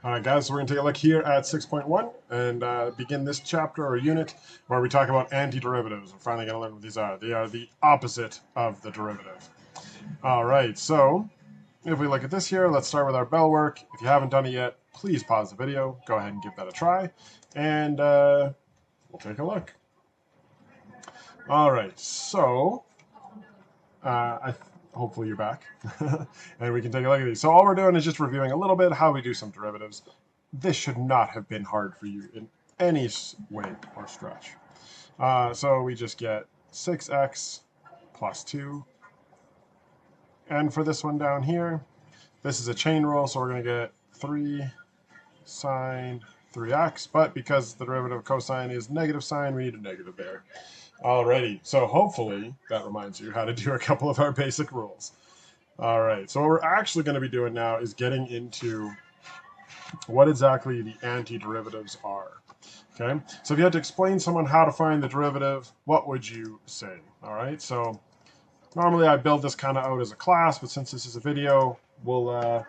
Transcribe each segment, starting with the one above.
All right, guys, so we're going to take a look here at 6.1 and begin this chapter or unit where we talk about antiderivatives. We're finally going to learn what these are. They are the opposite of the derivative. All right, so if we look at this here, let's start with our bell work. If you haven't done it yet, please pause the video. Go ahead and give that a try, and we'll take a look. All right, so hopefully you're back, and we can take a look at these. So all we're doing is just reviewing a little bit how we do some derivatives. This should not have been hard for you in any way or stretch. So we just get 6x plus 2. And for this one down here, this is a chain rule, so we're going to get 3 sine 3x. But because the derivative of cosine is negative sine, we need a negative there. Alrighty, so hopefully that reminds you how to do a couple of our basic rules. All right, so what we're actually going to be doing now is getting into what exactly the antiderivatives are. Okay, so if you had to explain to someone how to find the derivative, what would you say? All right, so normally I build this kind of out as a class, but since this is a video, we'll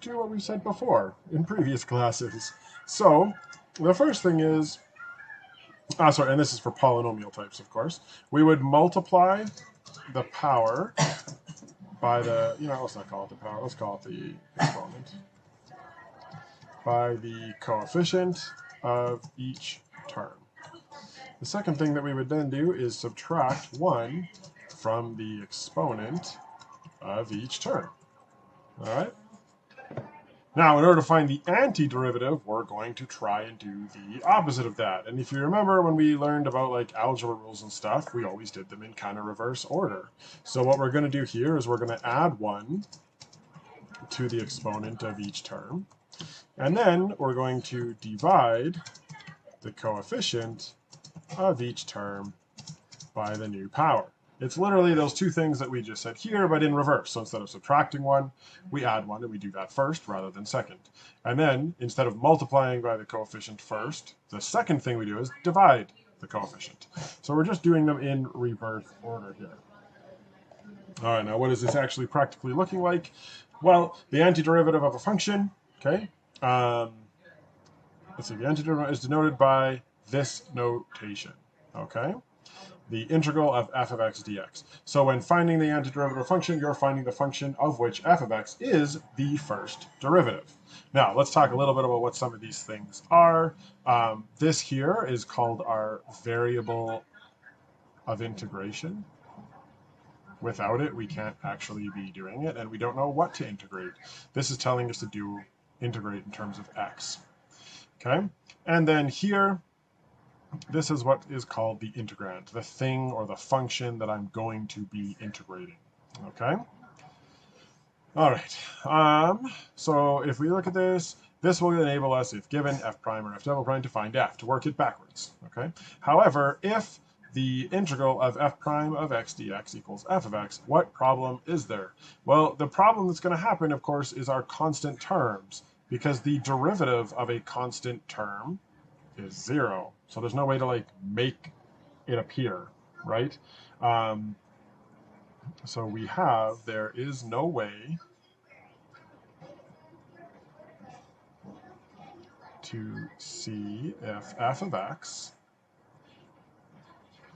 do what we said before in previous classes. So the first thing is, and this is for polynomial types, of course, we would multiply the power by the, let's not call it the power, let's call it the exponent, by the coefficient of each term. The second thing that we would then do is subtract 1 from the exponent of each term. All right? Now, in order to find the antiderivative, we're going to try and do the opposite of that. And if you remember when we learned about like algebra rules and stuff, we always did them in kind of reverse order. So what we're going to do here is we're going to add 1 to the exponent of each term. And then we're going to divide the coefficient of each term by the new power. It's literally those two things that we just said here, but in reverse. So instead of subtracting 1, we add 1, and we do that first rather than second. And then, instead of multiplying by the coefficient first, the second thing we do is divide the coefficient. So we're just doing them in reverse order here. All right, now what is this actually practically looking like? Well, the antiderivative of a function, okay? Let's see, the antiderivative is denoted by this notation, okay? The integral of f of x dx. So when finding the antiderivative function, you're finding the function of which f of x is the first derivative. Now, let's talk a little bit about what some of these things are. This here is called our variable of integration. Without it, we can't actually be doing it, and we don't know what to integrate. This is telling us to integrate in terms of x. Okay, and then here, this is what is called the integrand, the thing or the function that I'm going to be integrating. Okay. All right. So if we look at this, this will enable us, if given f prime or f double prime, to find f, to work it backwards. Okay. However, if the integral of f prime of x dx equals f of x, what problem is there? Well, the problem that's going to happen, of course, is our constant terms, because the derivative of a constant term is 0. So there's no way to like make it appear, right? So we have, there is no way to see if f of x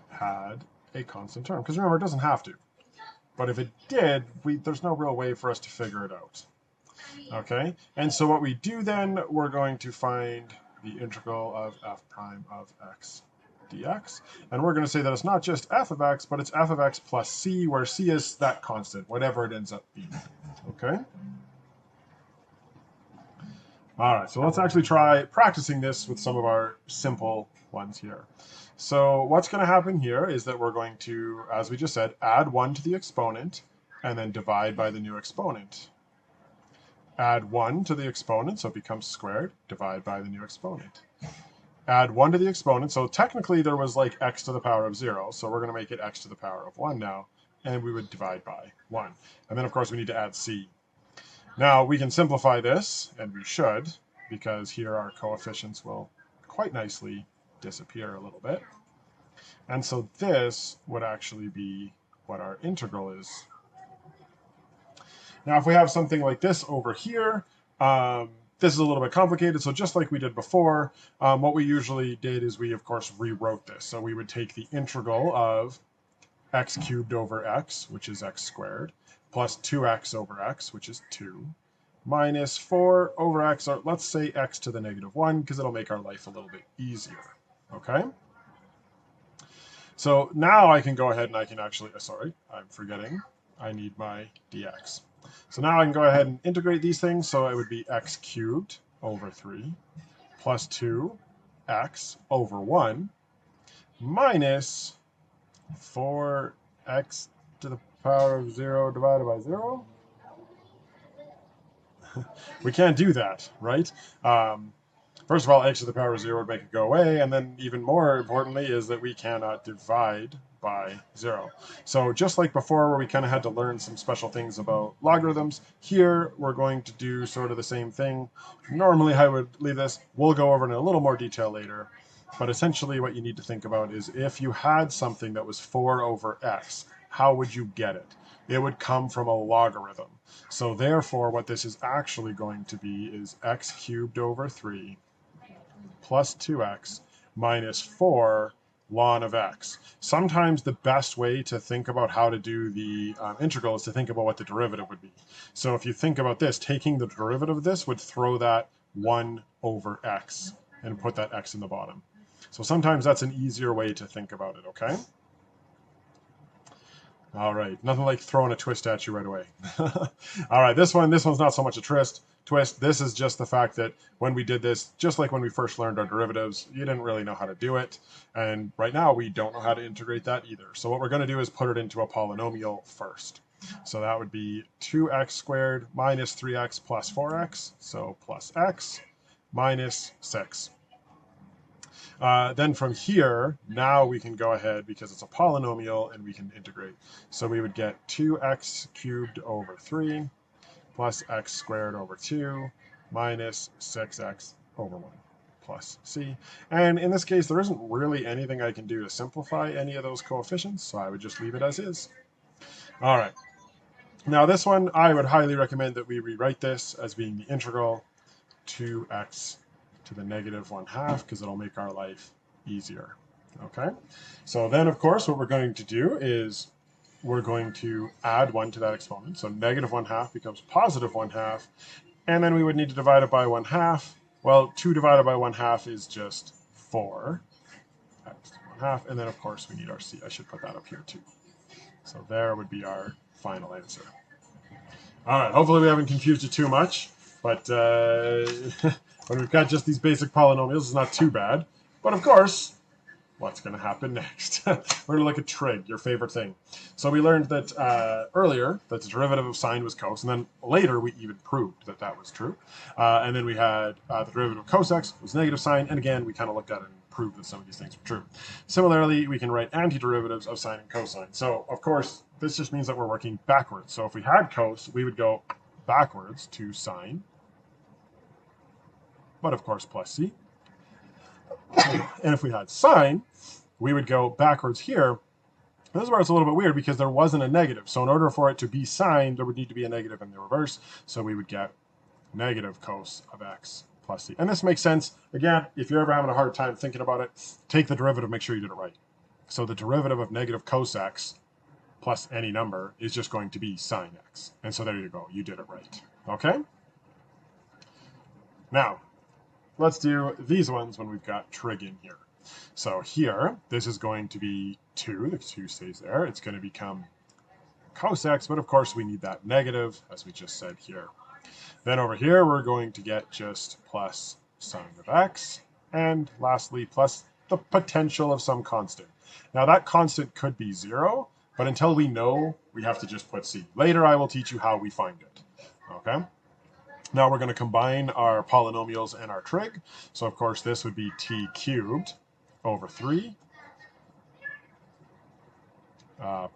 had a constant term. Because remember, it doesn't have to. But if it did, there's no real way for us to figure it out. Okay? And so what we do then, we're going to find the integral of f prime of x dx. And we're going to say that it's not just f of x, but it's f of x plus c, where c is that constant, whatever it ends up being. Okay? All right, so let's actually try practicing this with some of our simple ones here. So what's going to happen here is that we're going to, as we just said, add 1 to the exponent and then divide by the new exponent. Add 1 to the exponent, so it becomes squared, divide by the new exponent. Add 1 to the exponent, so technically there was like x to the power of 0, so we're going to make it x to the power of 1 now, and we would divide by 1. And then, of course, we need to add c. Now, we can simplify this, and we should, because here our coefficients will quite nicely disappear a little bit. And so this would actually be what our integral is. Now, if we have something like this over here, this is a little bit complicated, so just like we did before, what we usually did is we, of course, rewrote this. So we would take the integral of x cubed over x, which is x squared, plus 2x over x, which is 2, minus 4 over x, or let's say x to the negative 1, because it'll make our life a little bit easier, okay? So now I can go ahead and I can actually, sorry, I'm forgetting, I need my dx. So now I can go ahead and integrate these things, so it would be x cubed over 3 plus 2x over 1 minus 4x to the power of 0 divided by 0. We can't do that, right? First of all, x to the power of 0 would make it go away, and then even more importantly is that we cannot divide by 0. So just like before where we kind of had to learn some special things about logarithms, here we're going to do sort of the same thing. Normally I would leave this. We'll go over it in a little more detail later. But essentially what you need to think about is if you had something that was 4 over x, how would you get it? It would come from a logarithm. So therefore what this is actually going to be is x cubed over 3 plus 2x minus 4 ln of x. Sometimes the best way to think about how to do the integral is to think about what the derivative would be. So if you think about this, taking the derivative of this would throw that 1 over x and put that x in the bottom. So sometimes that's an easier way to think about it, okay? All right, nothing like throwing a twist at you right away. All right, this one's not so much a twist. This is just the fact that when we did this, just like when we first learned our derivatives, you didn't really know how to do it. And right now we don't know how to integrate that either. So what we're going to do is put it into a polynomial first. So that would be 2x squared minus 3x plus 4x, so plus x minus 6. Then from here, now we can go ahead because it's a polynomial and we can integrate. So we would get 2x cubed over 3 plus x squared over 2 minus 6x over 1 plus c. And in this case, there isn't really anything I can do to simplify any of those coefficients, so I would just leave it as is. All right. Now this one, I would highly recommend that we rewrite this as being the integral 2x to the negative 1/2 because it'll make our life easier. Okay, so then of course what we're going to do is we're going to add 1 to that exponent. So negative 1/2 becomes positive 1/2, and then we would need to divide it by 1/2. Well, 2 divided by 1/2 is just 4 x 1/2, and then of course we need our c. I should put that up here too. So there would be our final answer. All right, hopefully we haven't confused you too much, but when we've got just these basic polynomials, it's not too bad. But of course, what's going to happen next? We're going to look at trig, your favorite thing. So we learned that earlier that the derivative of sine was cos, and then later we even proved that that was true. And then we had the derivative of cos x was negative sine, and again, we kind of looked at it and proved that some of these things were true. Similarly, we can write antiderivatives of sine and cosine. So, of course, this just means that we're working backwards. So if we had cos, we would go backwards to sine, but of course plus c. And if we had sine, we would go backwards here. This is where it's a little bit weird because there wasn't a negative. So in order for it to be sine, there would need to be a negative in the reverse. So we would get negative cos of x plus c. And this makes sense. Again, if you're ever having a hard time thinking about it, take the derivative, make sure you did it right. So the derivative of negative cos x plus any number is just going to be sine x. And so there you go. You did it right. Okay? Now, let's do these ones when we've got trig in here. So here, this is going to be 2. The 2 stays there. It's going to become cos x, but of course we need that negative, as we just said here. Then over here, we're going to get just plus sine of x, and lastly, plus the potential of some constant. Now that constant could be 0, but until we know, we have to just put c. Later, I will teach you how we find it. Okay? Now we're going to combine our polynomials and our trig. So of course this would be t cubed over 3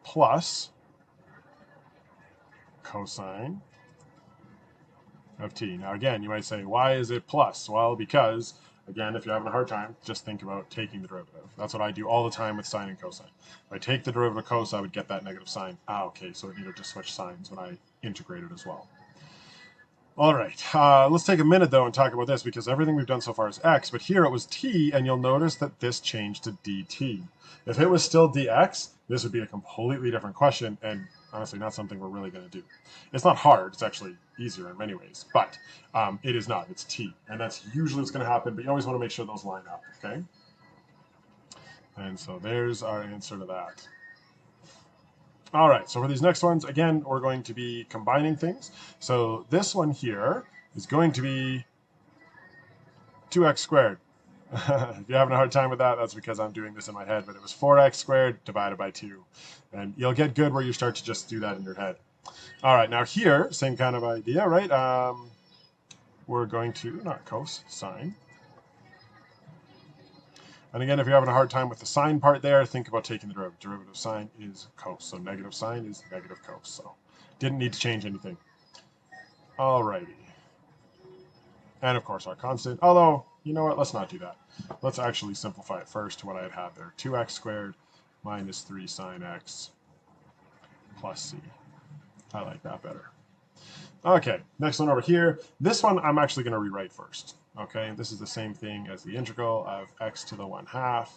plus cosine of t. Now again, you might say, why is it plus? Well, because, again, if you're having a hard time, just think about taking the derivative. That's what I do all the time with sine and cosine. If I take the derivative of cos, I would get that negative sign. Ah, okay, so it needed to switch signs when I integrate it as well. All right, let's take a minute though and talk about this because everything we've done so far is x, but here it was t, and you'll notice that this changed to dt. If it was still dx, this would be a completely different question, and honestly not something we're really going to do. It's not hard, it's actually easier in many ways, but it is not, it's t, and that's usually what's going to happen, but you always want to make sure those line up, okay? And so there's our answer to that. All right, so for these next ones, again, we're going to be combining things. So this one here is going to be 2x squared. If you're having a hard time with that, that's because I'm doing this in my head, but it was 4x squared divided by 2. And you'll get good where you start to just do that in your head. All right, now here, same kind of idea, right? We're going to, not cos, sine. And again, if you're having a hard time with the sine part there, think about taking the derivative. Derivative of sine is cos. So negative sine is negative cos. So didn't need to change anything. Alrighty. And of course our constant. Although, you know what? Let's not do that. Let's actually simplify it first to what I had there. 2x squared minus 3 sine x plus c. I like that better. Okay, next one over here. This one I'm actually going to rewrite first. Okay, this is the same thing as the integral of x to the 1/2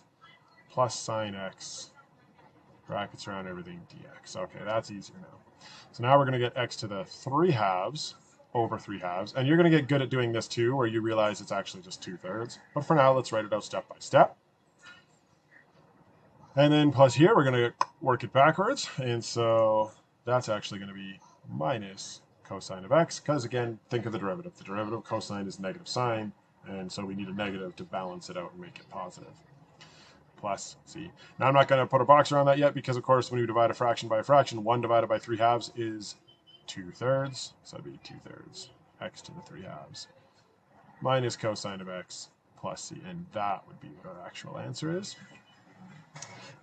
plus sine x, brackets around everything, dx. Okay, that's easier now. So now we're going to get x to the 3/2 over 3/2. And you're going to get good at doing this too, where you realize it's actually just 2/3. But for now, let's write it out step by step. And then plus here, we're going to work it backwards. And so that's actually going to be minus cosine of x, because again, think of the derivative. The derivative of cosine is negative sine, and so we need a negative to balance it out and make it positive. Plus c. Now I'm not going to put a box around that yet because, of course, when you divide a fraction by a fraction, 1 divided by 3/2 is 2/3, so that'd be 2/3 x to the 3/2 minus cosine of x plus c, and that would be what our actual answer is.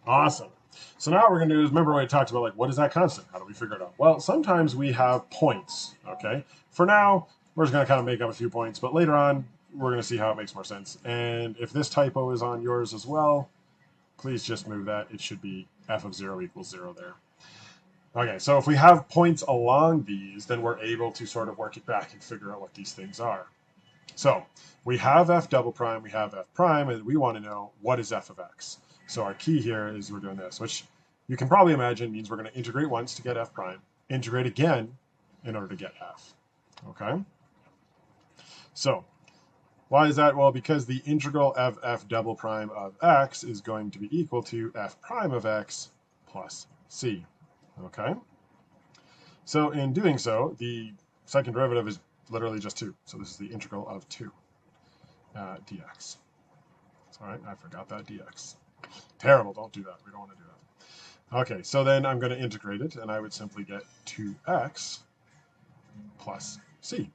Awesome. So now what we're going to do is, remember when we talked about, like, what is that constant? How do we figure it out? Well, sometimes we have points, okay? For now, we're just going to kind of make up a few points, but later on, we're going to see how it makes more sense. And if this typo is on yours as well, please just move that. It should be f of 0 equals 0 there. Okay, so if we have points along these, then we're able to sort of work it back and figure out what these things are. So we have f double prime, we have f prime, and we want to know what is f of x. So our key here is we're doing this, which you can probably imagine means we're going to integrate once to get f prime, integrate again in order to get f. Okay? So why is that? Well, because the integral of f double prime of x is going to be equal to f prime of x plus c. Okay? So in doing so, the second derivative is literally just 2. So this is the integral of 2 dx. All right, I forgot that dx. Terrible, don't do that. We don't want to do that. Okay, so then I'm going to integrate it, and I would simply get 2x plus c.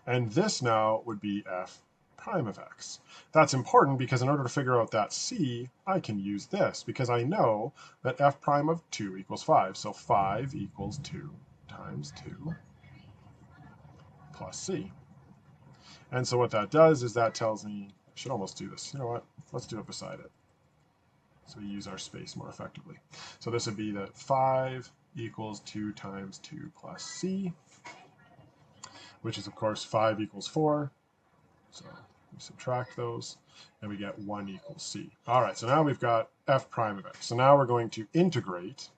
And this now would be f prime of x. That's important because in order to figure out that c, I can use this because I know that f prime of 2 equals 5. So 5 equals 2 times 2 plus c. And so what that does is that tells me, I should almost do this. You know what? Let's do it beside it. So we use our space more effectively. So this would be that 5 equals 2 times 2 plus c, which is, of course, 5 equals 4. So we subtract those, and we get 1 equals c. All right, so now we've got f prime of x. So now we're going to integrate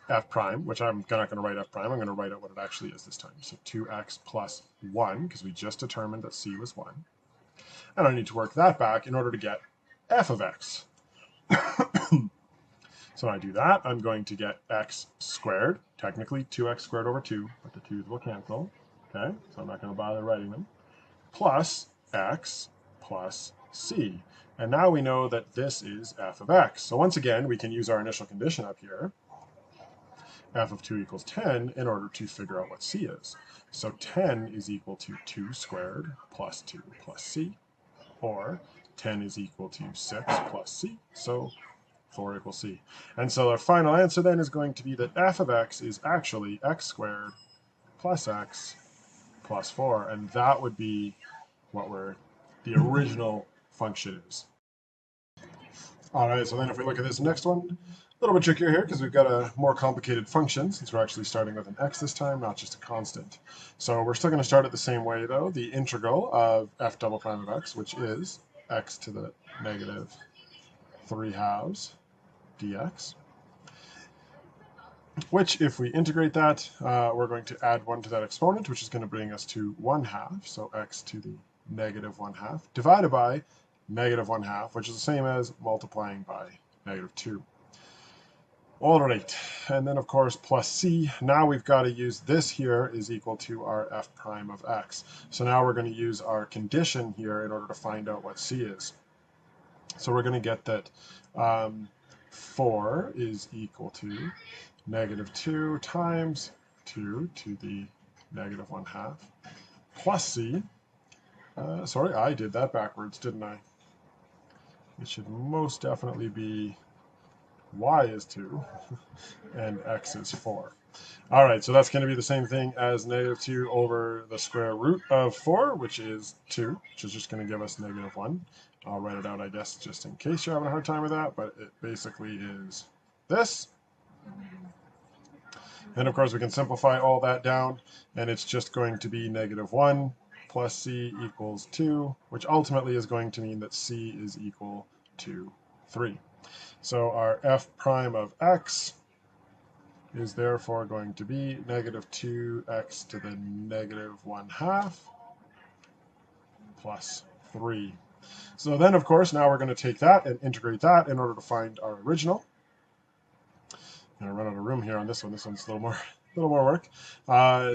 f prime, which I'm not going to write f prime. I'm going to write out what it actually is this time. So 2x plus 1, because we just determined that c was 1. And I need to work that back in order to get f of x. So when I do that, I'm going to get x squared, technically 2x squared over 2, but the 2's will cancel. Okay, so I'm not going to bother writing them. Plus x plus c. And now we know that this is f of x. So once again, we can use our initial condition up here, f of 2 equals 10, in order to figure out what c is. So 10 is equal to 2 squared plus 2 plus c, or 10 is equal to 6 plus c, so 4 equals c. And so our final answer then is going to be that f of x is actually x squared plus x plus 4, and that would be what the original function is. All right, so then if we look at this next one, little bit trickier here because we've got a more complicated function since we're actually starting with an x this time, not just a constant. So we're still going to start it the same way though, the integral of f double prime of x, which is x to the negative 3/2 dx, which if we integrate that, we're going to add 1 to that exponent, which is going to bring us to 1/2, so x to the negative 1/2, divided by negative 1/2, which is the same as multiplying by negative 2. All right, and then of course plus c. Now we've got to use this here is equal to our f prime of x. So now we're going to use our condition here in order to find out what c is. So we're going to get that 4 is equal to negative 2 times 2 to the negative 1/2 plus c. Sorry, I did that backwards, didn't I? It should most definitely be y is 2 and x is 4. All right, so that's going to be the same thing as negative 2 over the square root of 4, which is 2, which is just going to give us negative 1. I'll write it out, I guess, just in case you're having a hard time with that, but it basically is this. Then, of course, we can simplify all that down, and it's just going to be negative 1 plus c equals 2, which ultimately is going to mean that c is equal to 3. So our f prime of x is therefore going to be negative 2x to the negative 1/2 plus 3. So then, of course, now we're going to take that and integrate that in order to find our original. I'm going to run out of room here on this one. This one's a little more work.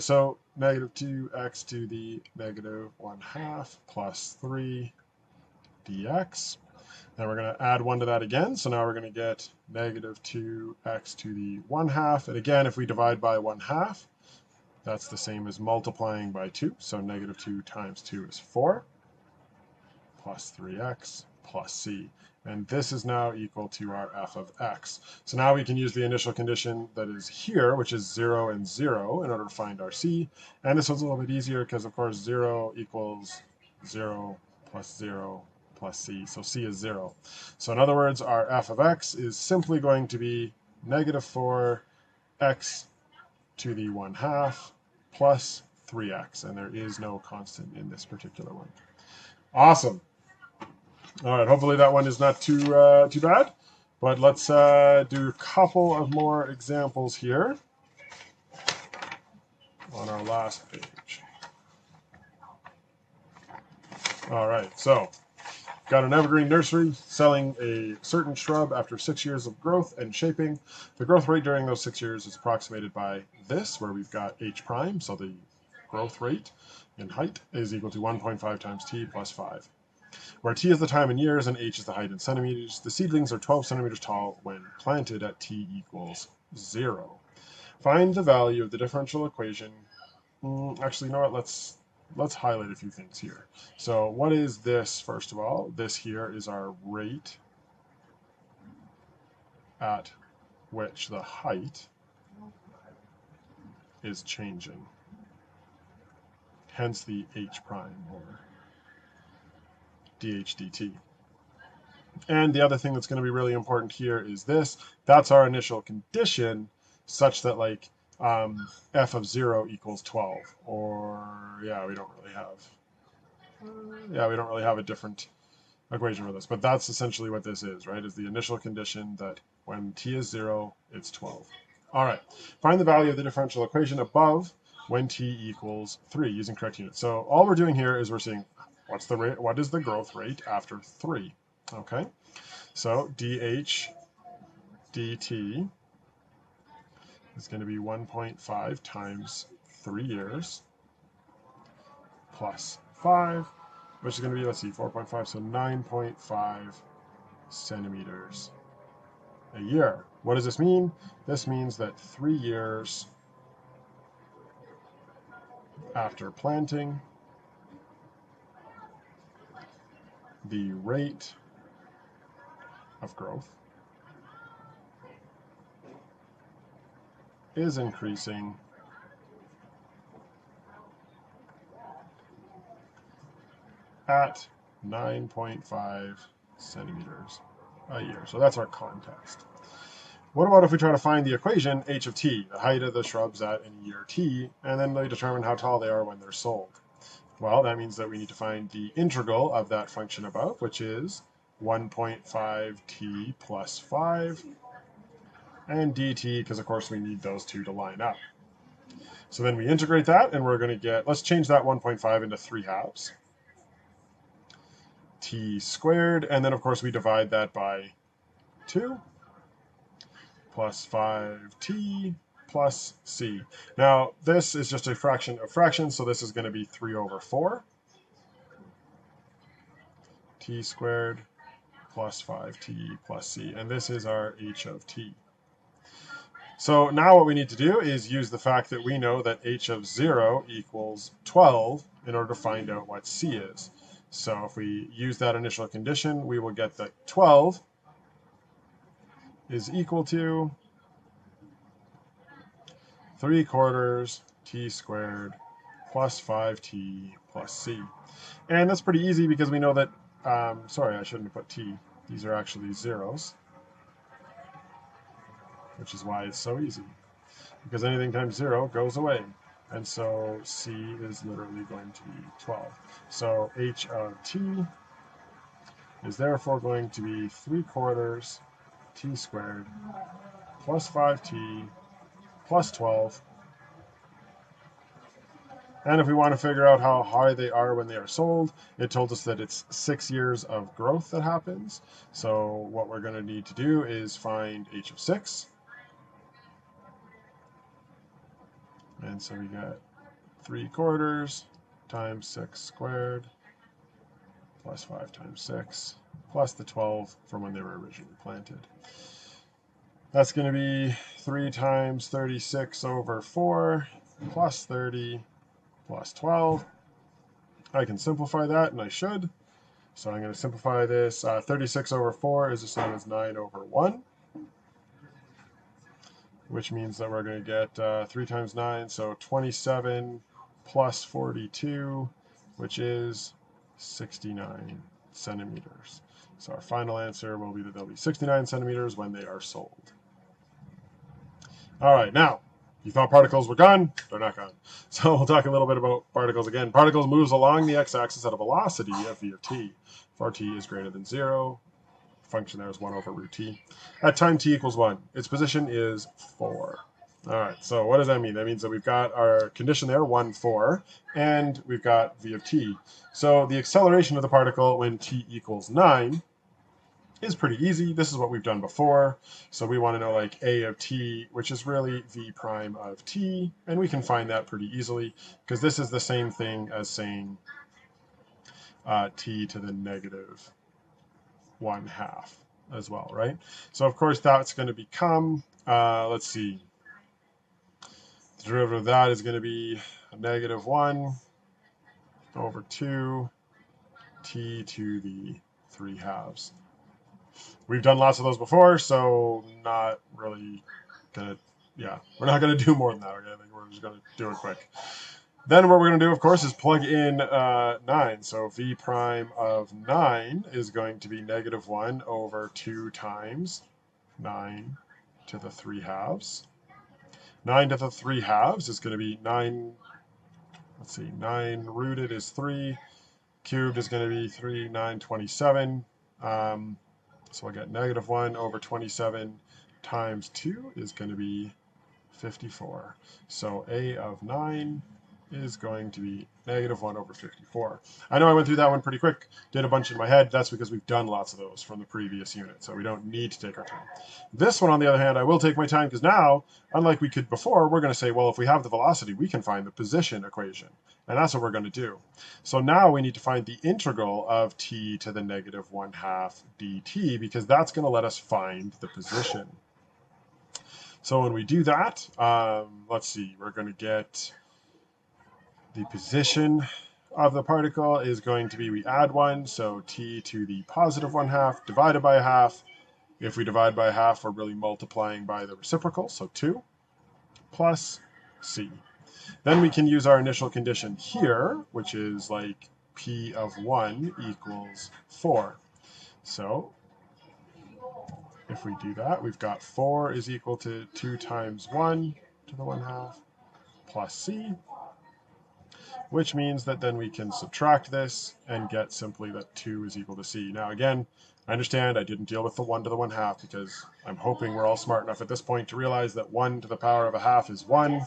So negative 2x to the negative 1/2 plus 3 dx. Then we're going to add 1 to that again. So now we're going to get negative 2x to the 1/2. And again, if we divide by 1/2, that's the same as multiplying by 2. So negative 2 times 2 is 4 plus 3x plus c. And this is now equal to our f of x. So now we can use the initial condition that is here, which is 0 and 0, in order to find our c. And this one's a little bit easier because, of course, 0 equals 0 plus 0 plus c, so c is 0. So in other words, our f of x is simply going to be negative 4x to the 1/2 plus 3x, and there is no constant in this particular one. Awesome. All right, hopefully that one is not too bad, but let's do a couple of more examples here on our last page. All right, so got an evergreen nursery selling a certain shrub after 6 years of growth and shaping. The growth rate during those 6 years is approximated by this, where we've got h prime, so the growth rate in height is equal to 1.5 times t plus 5. Where t is the time in years and h is the height in centimeters, the seedlings are 12 centimeters tall when planted at t equals 0. Find the value of the differential equation. Actually, you know what? Let's highlight a few things here. So what is this, first of all? This here is our rate at which the height is changing, hence the h prime, or dh dt. And the other thing that's going to be really important here is this. That's our initial condition, such that like f of 0 equals 12, or we don't really have a different equation for this, but that's essentially what this is, right? Is the initial condition that when t is 0, it's 12. All right, find the value of the differential equation above when t equals 3 using correct units. So all we're doing here is we're seeing what's the rate, what is the growth rate after 3? Okay, so dh dt is going to be 1.5 times 3 years plus 5, which is going to be, let's see, 4.5, so 9.5 centimeters a year. What does this mean? This means that 3 years after planting, the rate of growth is increasing at 9.5 centimeters a year. So that's our context. What about if we try to find the equation h of t, the height of the shrubs at any year t, and then we determine how tall they are when they're sold? Well, that means that we need to find the integral of that function above, which is 1.5t plus 5, and dt, because of course we need those two to line up. So then we integrate that, and we're going to get, let's change that 1.5 into 3 halves. T squared, and then of course we divide that by 2, plus 5t plus c. Now, this is just a fraction of fractions, so this is going to be 3 over 4. T squared plus 5t plus c. And this is our h of t. So now what we need to do is use the fact that we know that h of 0 equals 12 in order to find out what c is. So if we use that initial condition, we will get that 12 is equal to 3/4 t squared plus 5t plus c. And that's pretty easy because we know that, sorry, I shouldn't have put t. These are actually zeros, which is why it's so easy. Because anything times 0 goes away. And so c is literally going to be 12. So h of t is therefore going to be 3/4 t squared plus 5t plus 12. And if we want to figure out how high they are when they are sold, it told us that it's 6 years of growth that happens. So what we're going to need to do is find h of 6. And so we get 3/4 times 6 squared plus 5 times 6 plus the 12 from when they were originally planted. That's going to be 3 times 36 over 4 plus 30 plus 12. I can simplify that, and I should. So I'm going to simplify this. 36 over 4 is the same as 9 over 1, which means that we're going to get 3 times 9, so 27 plus 42, which is 69 centimeters. So our final answer will be that they'll be 69 centimeters when they are sold. All right, now, you thought particles were gone? They're not gone. So we'll talk a little bit about particles again. Particles moves along the x-axis at a velocity of v of t. If our t is greater than 0, function there is 1 over root t. At time t equals 1, its position is 4. All right, so what does that mean? That means that we've got our condition there, 1, 4, and we've got v of t. So the acceleration of the particle when t equals 9 is pretty easy. This is what we've done before. So we want to know like a of t, which is really v prime of t, and we can find that pretty easily because this is the same thing as saying t to the negative 1/2 as well, right? So of course that's going to become, let's see, the derivative of that is going to be a negative 1 over 2 t to the 3/2. We've done lots of those before, so not really gonna, we're not gonna do more than that. Okay, I think we're just gonna do it quick. Then what we're gonna do, of course, is plug in 9. So v prime of 9 is going to be negative 1 over 2 times 9 to the 3/2. 9 to the 3/2 is going to be 9. Let's see, 9 rooted is 3, cubed is going to be 3, 9, 27. So I get negative 1 over 27 times 2 is going to be 54. So a of 9 is going to be negative 1 over 54. I know I went through that one pretty quick, did a bunch in my head. That's because we've done lots of those from the previous unit, so we don't need to take our time. This one, on the other hand, I will take my time because now, unlike we could before, we're going to say, well, if we have the velocity, we can find the position equation. And that's what we're going to do. So now we need to find the integral of t to the negative 1/2 dt because that's going to let us find the position. So when we do that, let's see, we're going to get the position of the particle is going to be, we add 1, so t to the positive 1/2 divided by 1/2. If we divide by 1/2, we're really multiplying by the reciprocal, so 2 plus c. Then we can use our initial condition here, which is like p of 1 equals 4. So if we do that, we've got 4 is equal to 2 times 1 to the 1/2 plus c, which means that then we can subtract this and get simply that 2 is equal to c. Now again, I understand I didn't deal with the 1 to the 1/2 because I'm hoping we're all smart enough at this point to realize that 1 to the power of a half is 1,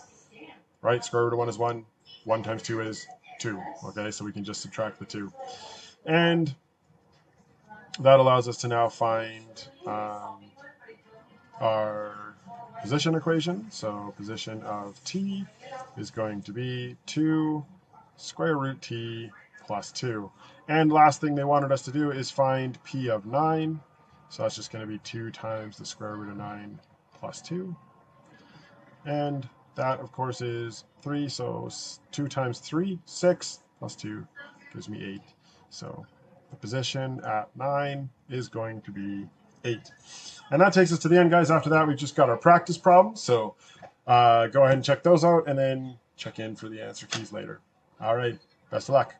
right? Square root of 1 is 1. 1 times 2 is 2. Okay, so we can just subtract the 2. And that allows us to now find our position equation. So position of t is going to be 2 square root t plus 2. And last thing they wanted us to do is find p of 9. So that's just going to be 2 times the square root of 9 plus 2. And that, of course, is 3. So 2 times 3, 6, plus 2 gives me 8. So the position at 9 is going to be 8. And that takes us to the end, guys. After that, we've just got our practice problems. So go ahead and check those out, and then check in for the answer keys later. All right. Best of luck.